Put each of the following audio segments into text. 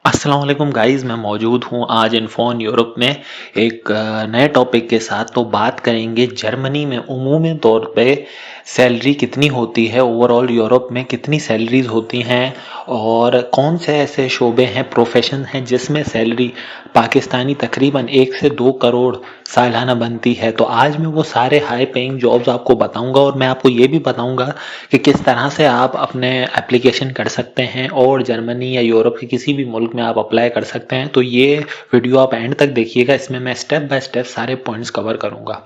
अस्सलाम वालेकुम गाइस, मैं मौजूद हूँ आज इन्फोन यूरोप में एक नए टॉपिक के साथ। तो बात करेंगे जर्मनी में उमूमी तौर पे सैलरी कितनी होती है, ओवरऑल यूरोप में कितनी सैलरीज होती हैं और कौन से ऐसे शोबे हैं, प्रोफेशन हैं जिसमें सैलरी पाकिस्तानी तकरीबन 1 से 2 करोड़ सालाना बनती है। तो आज मैं वो सारे हाई पेइंग जॉब्स आपको बताऊंगा और मैं आपको ये भी बताऊंगा कि किस तरह से आप अपने एप्लीकेशन कर सकते हैं और जर्मनी या यूरोप के किसी भी मुल्क में आप अप्लाई कर सकते हैं। तो ये वीडियो आप एंड तक देखिएगा, इसमें मैं स्टेप बाय स्टेप सारे पॉइंट्स कवर करूंगा।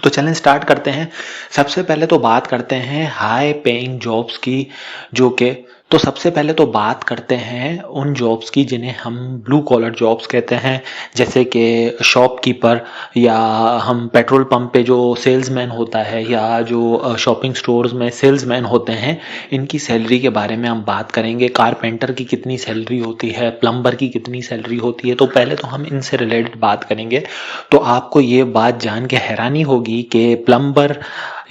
तो चलें स्टार्ट करते हैं। सबसे पहले तो बात करते हैं हाई पेइंग जॉब्स की, जो कि तो सबसे पहले तो बात करते हैं उन जॉब्स की जिन्हें हम ब्लू कॉलर जॉब्स कहते हैं, जैसे कि शॉपकीपर या हम पेट्रोल पंप पे जो सेल्समैन होता है या जो शॉपिंग स्टोर्स में सेल्समैन होते हैं, इनकी सैलरी के बारे में हम बात करेंगे। कारपेंटर की कितनी सैलरी होती है, प्लम्बर की कितनी सैलरी होती है, तो पहले तो हम इनसे रिलेटेड बात करेंगे। तो आपको ये बात जान के हैरानी होगी कि प्लम्बर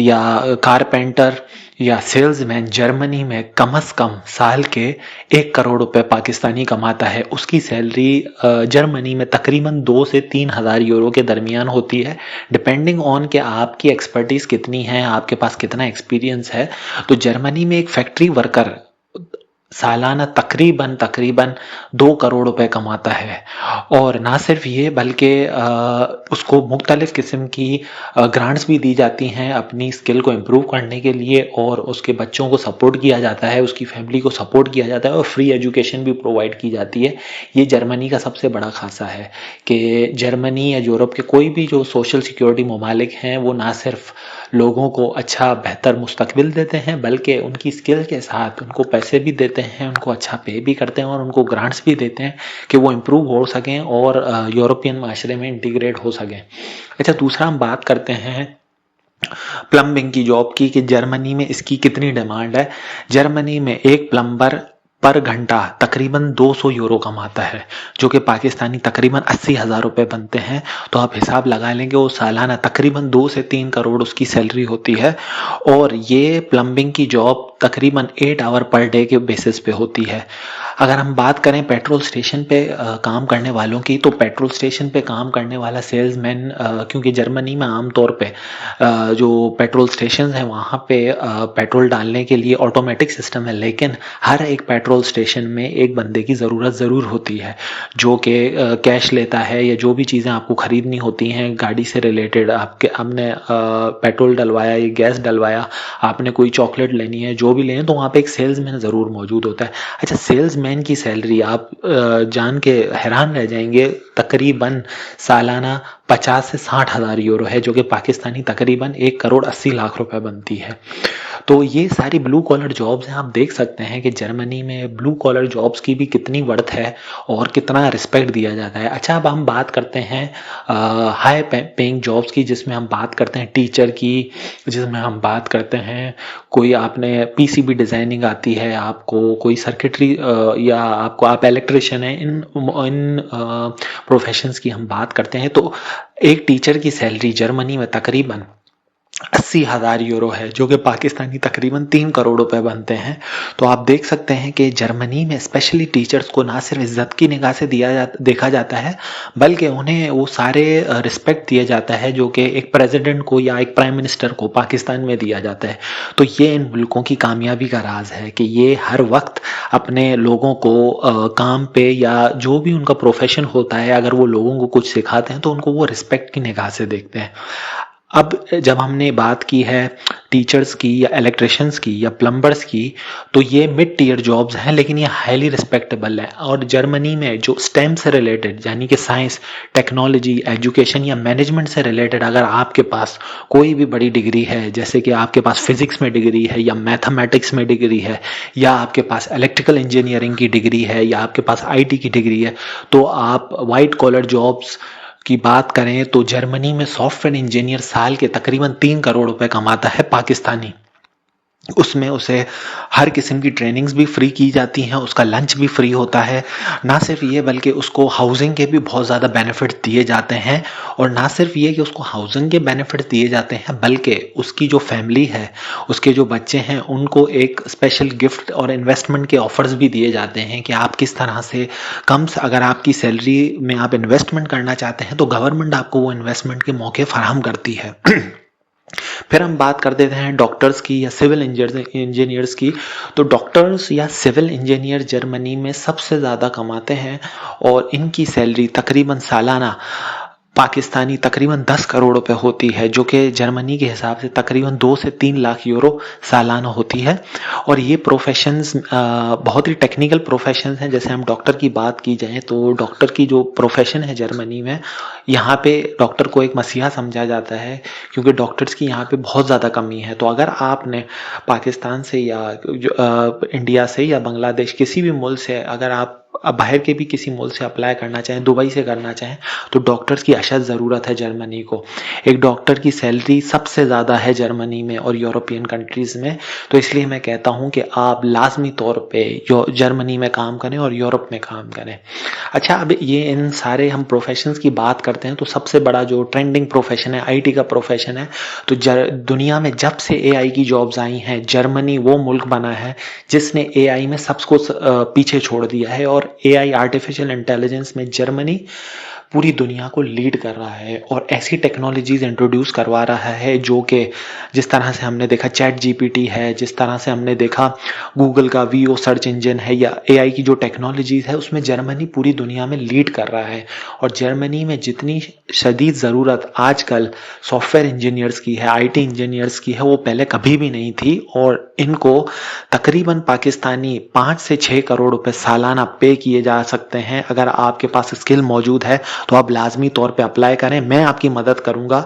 या कारपेंटर या सेल्समैन जर्मनी में कम से कम साल के 1 करोड़ रुपए पाकिस्तानी कमाता है। उसकी सैलरी जर्मनी में तकरीबन 2 से 3 हज़ार यूरो के दरमियान होती है, डिपेंडिंग ऑन कि आपकी एक्सपर्टीज कितनी है, आपके पास कितना एक्सपीरियंस है। तो जर्मनी में एक फैक्ट्री वर्कर सालाना तकरीबन तकरीबन 2 करोड़ रुपए कमाता है। और ना सिर्फ ये बल्कि उसको मुख्तलिफ किस्म की ग्रांट्स भी दी जाती हैं अपनी स्किल को इम्प्रूव करने के लिए, और उसके बच्चों को सपोर्ट किया जाता है, उसकी फैमिली को सपोर्ट किया जाता है और फ्री एजुकेशन भी प्रोवाइड की जाती है। ये जर्मनी का सबसे बड़ा खासा है कि जर्मनी या यूरोप के कोई भी जो सोशल सिक्योरिटी ममालिक हैं वो ना सिर्फ लोगों को अच्छा बेहतर मुस्तकबिल देते हैं बल्कि उनकी स्किल के साथ उनको पैसे भी देते हैं, उनको अच्छा पे भी करते हैं और उनको ग्रांट्स भी देते हैं कि वो इम्प्रूव हो सकें और यूरोपियन माशरे में इंटीग्रेट हो सकें। अच्छा, दूसरा हम बात करते हैं प्लम्बिंग की जॉब की कि जर्मनी में इसकी कितनी डिमांड है। जर्मनी में एक प्लम्बर पर घंटा तकरीबन 200 यूरो कमाता है, जो कि पाकिस्तानी तकरीबन 80 हज़ार रुपए बनते हैं। तो आप हिसाब लगा लेंगे वो सालाना तकरीबन 2 से 3 करोड़ उसकी सैलरी होती है। और ये प्लम्बिंग की जॉब तकरीबन 8 आवर पर डे के बेसिस पे होती है। अगर हम बात करें पेट्रोल स्टेशन पे काम करने वालों की, तो पेट्रोल स्टेशन पे काम करने वाला सेल्समैन, क्योंकि जर्मनी में आमतौर पे जो पेट्रोल स्टेशन है वहाँ पे पेट्रोल डालने के लिए ऑटोमेटिक सिस्टम है, लेकिन हर एक पेट्रोल स्टेशन में एक बंदे की ज़रूरत ज़रूर होती है जो कि कैश लेता है या जो भी चीज़ें आपको ख़रीदनी होती हैं गाड़ी से रिलेटेड। आपने पेट्रोल डलवाया या गैस डलवाया, आपने कोई चॉकलेट लेनी है, जो भी लेनी है, तो वहाँ पे एक सेल्समैन ज़रूर मौजूद होता है। अच्छा, सेल्समैन की सैलरी आप जान के हैरान रह जाएंगे, तकरीबन सालाना 50 से 60 हज़ार यूरो है, जो कि पाकिस्तानी तकरीबन 1 करोड़ 80 लाख रुपए बनती है। तो ये सारी ब्लू कॉलर जॉब्स हैं। आप देख सकते हैं कि जर्मनी में ब्लू कॉलर जॉब्स की भी कितनी वर्थ है और कितना रिस्पेक्ट दिया जाता है। अच्छा, अब हम बात करते हैं हाई पेइंग जॉब्स की, जिसमें हम बात करते हैं टीचर की, जिसमें हम बात करते हैं कोई आपने पीसीबी डिज़ाइनिंग आती है, आपको कोई सर्किटरी या आपको आप इलेक्ट्रिशियन है, इन इन प्रोफेशंस की हम बात करते हैं। तो एक टीचर की सैलरी जर्मनी में तकरीबन 80 हज़ार यूरो है, जो कि पाकिस्तानी तकरीबन 3 करोड़ रुपए बनते हैं। तो आप देख सकते हैं कि जर्मनी में स्पेशली टीचर्स को ना सिर्फ इज्जत की निगाह से देखा जाता है, बल्कि उन्हें वो सारे रिस्पेक्ट दिया जाता है जो कि एक प्रेसिडेंट को या एक प्राइम मिनिस्टर को पाकिस्तान में दिया जाता है। तो ये इन मुल्कों की कामयाबी का राज है कि ये हर वक्त अपने लोगों को काम पे या जो भी उनका प्रोफेशन होता है, अगर वो लोगों को कुछ सिखाते हैं तो उनको वो रिस्पेक्ट की निगाह से देखते हैं। अब जब हमने बात की है टीचर्स की या इलेक्ट्रिशियंस की या प्लम्बर्स की, तो ये मिड टीयर जॉब्स हैं, लेकिन ये हाईली रिस्पेक्टेबल है। और जर्मनी में जो स्टेम से रिलेटेड यानी कि साइंस, टेक्नोलॉजी, एजुकेशन या मैनेजमेंट से रिलेटेड अगर आपके पास कोई भी बड़ी डिग्री है, जैसे कि आपके पास फिजिक्स में डिग्री है या मैथमेटिक्स में डिग्री है या आपके पास इलेक्ट्रिकल इंजीनियरिंग की डिग्री है या आपके पास आईटी की डिग्री है, तो आप वाइट कॉलर जॉब्स की बात करें तो जर्मनी में सॉफ्टवेयर इंजीनियर साल के तकरीबन 3 करोड़ रुपए कमाता है पाकिस्तानी। उसमें उसे हर किस्म की ट्रेनिंग्स भी फ्री की जाती हैं, उसका लंच भी फ्री होता है। ना सिर्फ ये बल्कि उसको हाउसिंग के भी बहुत ज़्यादा बेनिफिट दिए जाते हैं। और ना सिर्फ ये कि उसको हाउसिंग के बेनिफिट दिए जाते हैं, बल्कि उसकी जो फैमिली है, उसके जो बच्चे हैं, उनको एक स्पेशल गिफ्ट और इन्वेस्टमेंट के ऑफर्स भी दिए जाते हैं कि आप किस तरह से कम से अगर आपकी सैलरी में आप इन्वेस्टमेंट करना चाहते हैं तो गवर्नमेंट आपको वो इन्वेस्टमेंट के मौके फराहम करती है। फिर हम बात कर देते हैं डॉक्टर्स की या सिविल इंजीनियर्स की। तो डॉक्टर्स या सिविल इंजीनियर जर्मनी में सबसे ज़्यादा कमाते हैं और इनकी सैलरी तकरीबन सालाना पाकिस्तानी तकरीबन 10 करोड़ रुपए होती है, जो कि जर्मनी के हिसाब से तकरीबन 2 से 3 लाख यूरो सालाना होती है। और ये प्रोफेशंस बहुत ही टेक्निकल प्रोफेशंस हैं। जैसे हम डॉक्टर की बात की जाए तो डॉक्टर की जो प्रोफेशन है जर्मनी में, यहाँ पे डॉक्टर को एक मसीहा समझा जाता है, क्योंकि डॉक्टर्स की यहाँ पे बहुत ज़्यादा कमी है। तो अगर आपने पाकिस्तान से या इंडिया से या बांग्लादेश किसी भी मुल्क से अगर आप बाहर के भी किसी मुल्क से अप्लाई करना चाहें, दुबई से करना चाहें, तो डॉक्टर्स की अशद ज़रूरत है जर्मनी को। एक डॉक्टर की सैलरी सबसे ज़्यादा है जर्मनी में और यूरोपियन कंट्रीज़ में। तो इसलिए मैं कहता हूँ कि आप लाजमी तौर पे जर्मनी में काम करें और यूरोप में काम करें। अच्छा, अब ये इन सारे हम प्रोफेशंस की बात करते हैं तो सबसे बड़ा जो ट्रेंडिंग प्रोफेशन है आईटी का प्रोफेशन है। तो दुनिया में जब से एआई की जॉब्स आई हैं, जर्मनी वो मुल्क बना है जिसने एआई में सबको पीछे छोड़ दिया है। और एआई आर्टिफिशियल इंटेलिजेंस में जर्मनी पूरी दुनिया को लीड कर रहा है और ऐसी टेक्नोलॉजीज इंट्रोड्यूस करवा रहा है जो कि जिस तरह से हमने देखा चैट जीपीटी है, जिस तरह से हमने देखा गूगल का वीओ सर्च इंजन है, या एआई की जो टेक्नोलॉजीज है उसमें जर्मनी पूरी दुनिया में लीड कर रहा है। और जर्मनी में जितनी शदीद ज़रूरत आजकल सॉफ्टवेयर इंजीनियर्स की है, आईटी इंजीनियर्स की है, वो पहले कभी भी नहीं थी। और इनको तकरीबन पाकिस्तानी 5 से 6 करोड़ रुपए सालाना पे किए जा सकते हैं। अगर आपके पास स्किल मौजूद है तो आप लाजमी तौर पे अप्लाई करें, मैं आपकी मदद करूंगा।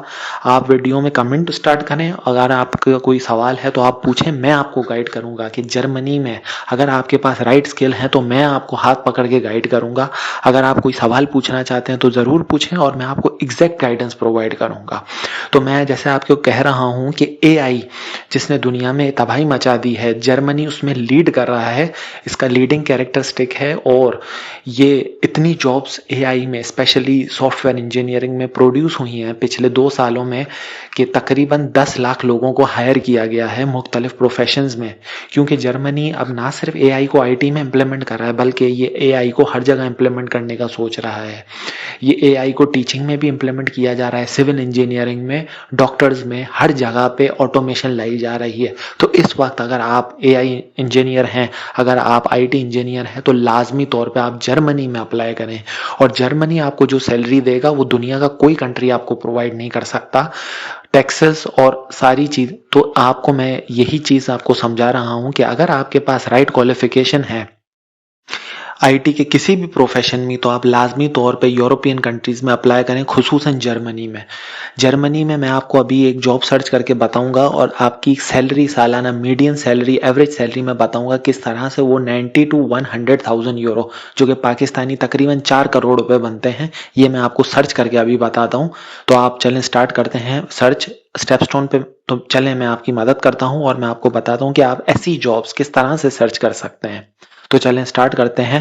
आप वीडियो में कमेंट स्टार्ट करें, अगर आपका कोई सवाल है तो आप पूछें, मैं आपको गाइड करूंगा कि जर्मनी में अगर आपके पास राइट स्किल है तो मैं आपको हाथ पकड़ के गाइड करूंगा। अगर आप कोई सवाल पूछना चाहते हैं तो ज़रूर पूछें और मैं आपको एग्जैक्ट गाइडेंस प्रोवाइड करूंगा। तो मैं जैसे आपको कह रहा हूं कि एआई जिसने दुनिया में तबाही मचा दी है, जर्मनी उसमें लीड कर रहा है, इसका लीडिंग कैरेक्टरिस्टिक है। और ये इतनी जॉब्स एआई में स्पेशली सॉफ्टवेयर इंजीनियरिंग में प्रोड्यूस हुई हैं पिछले 2 सालों में कि तकरीबन 10 लाख लोगों को हायर किया गया है मुख्तलिफ प्रोफेशंस में। क्योंकि जर्मनी अब ना सिर्फ एआई को आईटी में इम्प्लीमेंट कर रहा है, बल्कि ये एआई को हर जगह इम्प्लीमेंट करने का सोच रहा है। ये एआई को टीचिंग में भी इम्प्लीमेंट किया जा रहा है, सिविल इंजीनियरिंग में, डॉक्टर्स में, हर जगह पे ऑटोमेशन लाई जा रही है। तो इस वक्त अगर आप एआई इंजीनियर हैं, अगर आप आईटी इंजीनियर हैं, तो लाजमी तौर पे आप जर्मनी में अप्लाई करें। और जर्मनी आपको जो सैलरी देगा वो दुनिया का कोई कंट्री आपको प्रोवाइड नहीं कर सकता। टैक्सेस और सारी चीज, तो आपको मैं यही चीज आपको समझा रहा हूं कि अगर आपके पास राइट क्वालिफिकेशन है आईटी के किसी भी प्रोफेशन में, तो आप लाजमी तौर पे यूरोपियन कंट्रीज में अप्लाई करें, खुसूसन जर्मनी में। जर्मनी में मैं आपको अभी एक जॉब सर्च करके बताऊंगा और आपकी सैलरी सालाना मीडियन सैलरी, एवरेज सैलरी मैं बताऊंगा किस तरह से वो 90 टू 100,000 यूरो, जो कि पाकिस्तानी तकरीबन 4 करोड़ रुपए बनते हैं, ये मैं आपको सर्च करके अभी बताता हूँ। तो आप चलें स्टार्ट करते हैं सर्च स्टेपस्टोन पे। तो चलें मैं आपकी मदद करता हूँ और मैं आपको बताता हूँ कि आप ऐसी जॉब्स किस तरह से सर्च कर सकते हैं। तो चलें स्टार्ट करते हैं।